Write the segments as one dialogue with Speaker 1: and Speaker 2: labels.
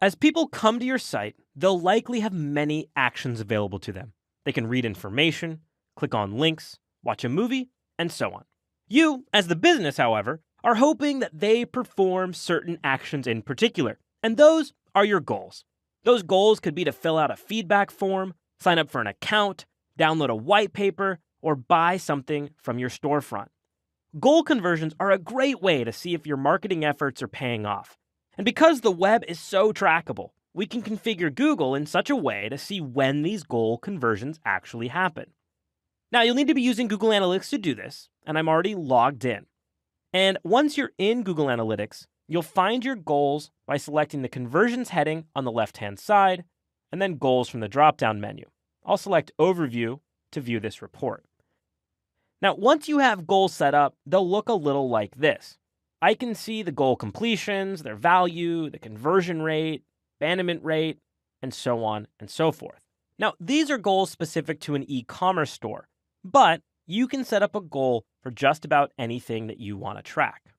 Speaker 1: As people come to your site, they'll likely have many actions available to them. They can read information, click on links, watch a movie, and so on. You, as the business, however, are hoping that they perform certain actions in particular, and those are your goals. Those goals could be to fill out a feedback form, sign up for an account, download a white paper, or buy something from your storefront. Goal conversions are a great way to see if your marketing efforts are paying off. And because the web is so trackable, we can configure Google in such a way to see when these goal conversions actually happen. Now, you'll need to be using Google Analytics to do this, and I'm already logged in. And once you're in Google Analytics, you'll find your goals by selecting the Conversions heading on the left-hand side, and then Goals from the drop-down menu. I'll select Overview to view this report. Now, once you have goals set up, they'll look a little like this. I can see the goal completions, their value, the conversion rate, abandonment rate, and so on and so forth. Now, these are goals specific to an e-commerce store, but you can set up a goal for just about anything that you want to track.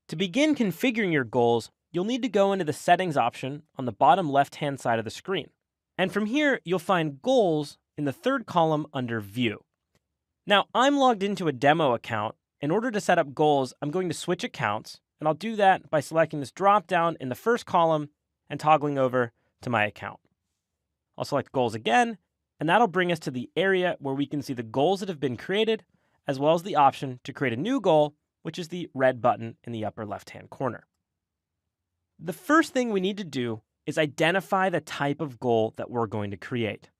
Speaker 1: To begin configuring your goals, you'll need to go into the Settings option on the bottom left-hand side of the screen. And from here, you'll find Goals in the third column under View. Now, I'm logged into a demo account. In order to set up goals, I'm going to switch accounts, and I'll do that by selecting this drop-down in the first column and toggling over to my account. I'll select Goals again, and that'll bring us to the area where we can see the goals that have been created, as well as the option to create a new goal, which is the red button in the upper left-hand corner. The first thing we need to do is identify the type of goal that we're going to create.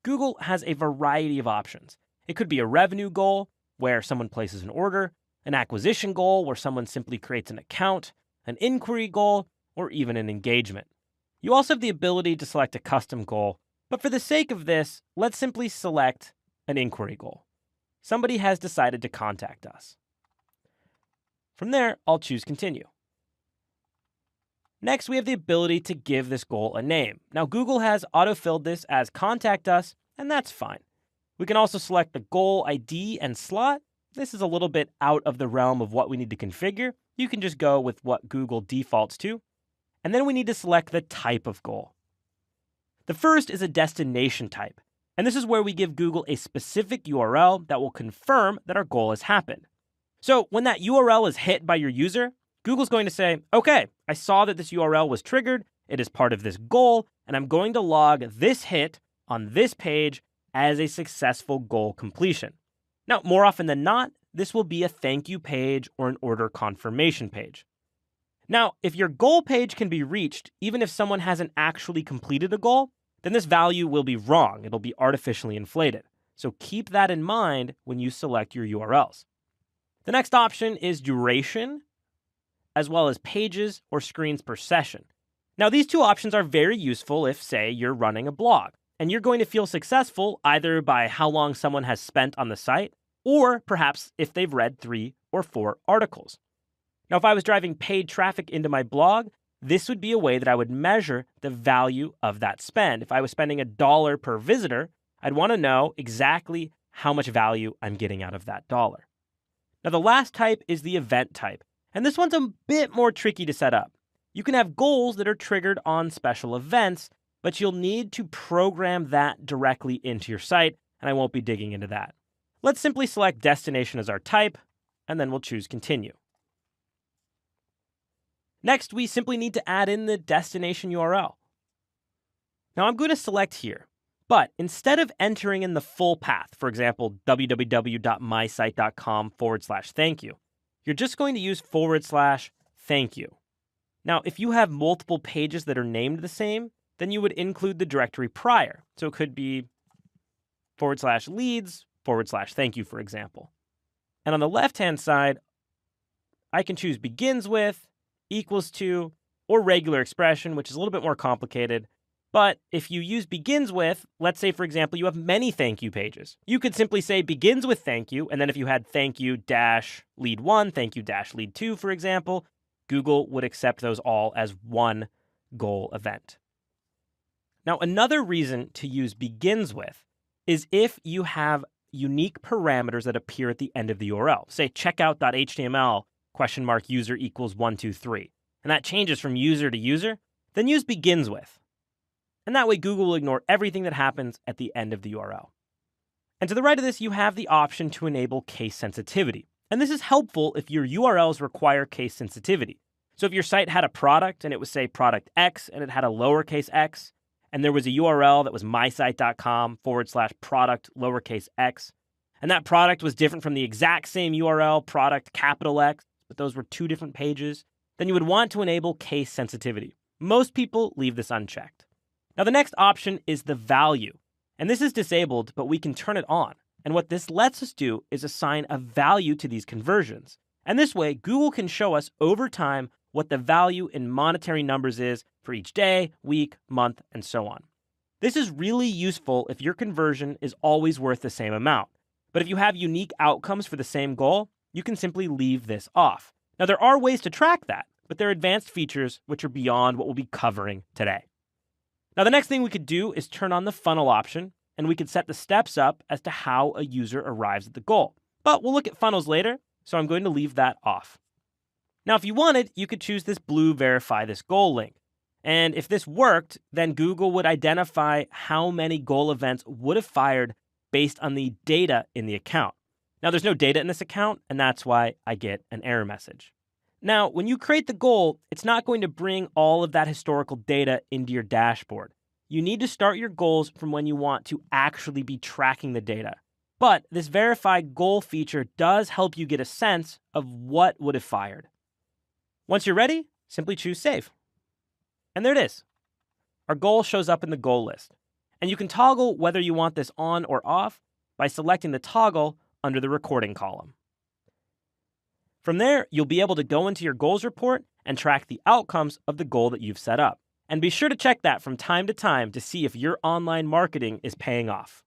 Speaker 1: Google has a variety of options. It could be a revenue goal, where someone places an order, an acquisition goal, where someone simply creates an account, an inquiry goal, or even an engagement. You also have the ability to select a custom goal, but for the sake of this, let's simply select an inquiry goal. Somebody has decided to contact us. From there, I'll choose Continue. Next, we have the ability to give this goal a name. Now, Google has autofilled this as Contact Us, and that's fine. We can also select the goal ID and slot. This is a little bit out of the realm of what we need to configure. You can just go with what Google defaults to. And then we need to select the type of goal. The first is a destination type. And this is where we give Google a specific URL that will confirm that our goal has happened. So when that URL is hit by your user, Google's going to say, okay, I saw that this URL was triggered. It is part of this goal, and I'm going to log this hit on this page as a successful goal completion. Now, more often than not, this will be a thank you page or an order confirmation page. Now, if your goal page can be reached, even if someone hasn't actually completed a goal, then this value will be wrong. It'll be artificially inflated. So keep that in mind when you select your URLs. The next option is duration, as well as pages or screens per session. Now, these two options are very useful if, say, you're running a blog. And you're going to feel successful either by how long someone has spent on the site, or perhaps if they've read 3 or 4 articles. Now, if I was driving paid traffic into my blog, this would be a way that I would measure the value of that spend. If I was spending $1 per visitor, I'd want to know exactly how much value I'm getting out of that dollar. Now, the last type is the event type, and this one's a bit more tricky to set up. You can have goals that are triggered on special events, but you'll need to program that directly into your site, and I won't be digging into that. Let's simply select destination as our type, and then we'll choose Continue. Next, we simply need to add in the destination URL. Now, I'm going to select here, but instead of entering in the full path, for example, www.mysite.com/thank you, you're just going to use /thank you. Now, if you have multiple pages that are named the same, then you would include the directory prior. So it could be /leads/thank you, for example. And on the left-hand side, I can choose begins with, equals to, or regular expression, which is a little bit more complicated. But if you use begins with, let's say, for example, you have many thank you pages. You could simply say begins with thank you, and then if you had thank you dash lead 1, thank you dash lead 2, for example, Google would accept those all as one goal event. Now, another reason to use begins with is if you have unique parameters that appear at the end of the URL. Say checkout.html !user equals 123. And that changes from user to user. then use begins with. And that way Google will ignore everything that happens at the end of the URL. And to the right of this, you have the option to enable case sensitivity. And this is helpful if your URLs require case sensitivity. So if your site had a product and it was, say, product X and it had a lowercase x, and there was a URL that was mysite.com/product lowercase x, and that product was different from the exact same URL, product capital X, but those were two different pages, then you would want to enable case sensitivity. Most people leave this unchecked. Now the next option is the value. And this is disabled, but we can turn it on. And what this lets us do is assign a value to these conversions. And this way, Google can show us over time what the value in monetary numbers is for each day, week, month, and so on. This is really useful if your conversion is always worth the same amount. But if you have unique outcomes for the same goal, you can simply leave this off. Now, there are ways to track that, but they're advanced features which are beyond what we'll be covering today. Now, the next thing we could do is turn on the funnel option, and we could set the steps up as to how a user arrives at the goal. But we'll look at funnels later, so I'm going to leave that off. Now, if you wanted, you could choose this blue verify this goal link. And if this worked, then Google would identify how many goal events would have fired based on the data in the account. Now, there's no data in this account, and that's why I get an error message. Now, when you create the goal, it's not going to bring all of that historical data into your dashboard. You need to start your goals from when you want to actually be tracking the data. But this verify goal feature does help you get a sense of what would have fired. Once you're ready, simply choose save. And there it is. Our goal shows up in the goal list. And you can toggle whether you want this on or off by selecting the toggle under the recording column. From there, you'll be able to go into your goals report and track the outcomes of the goal that you've set up. And be sure to check that from time to time to see if your online marketing is paying off.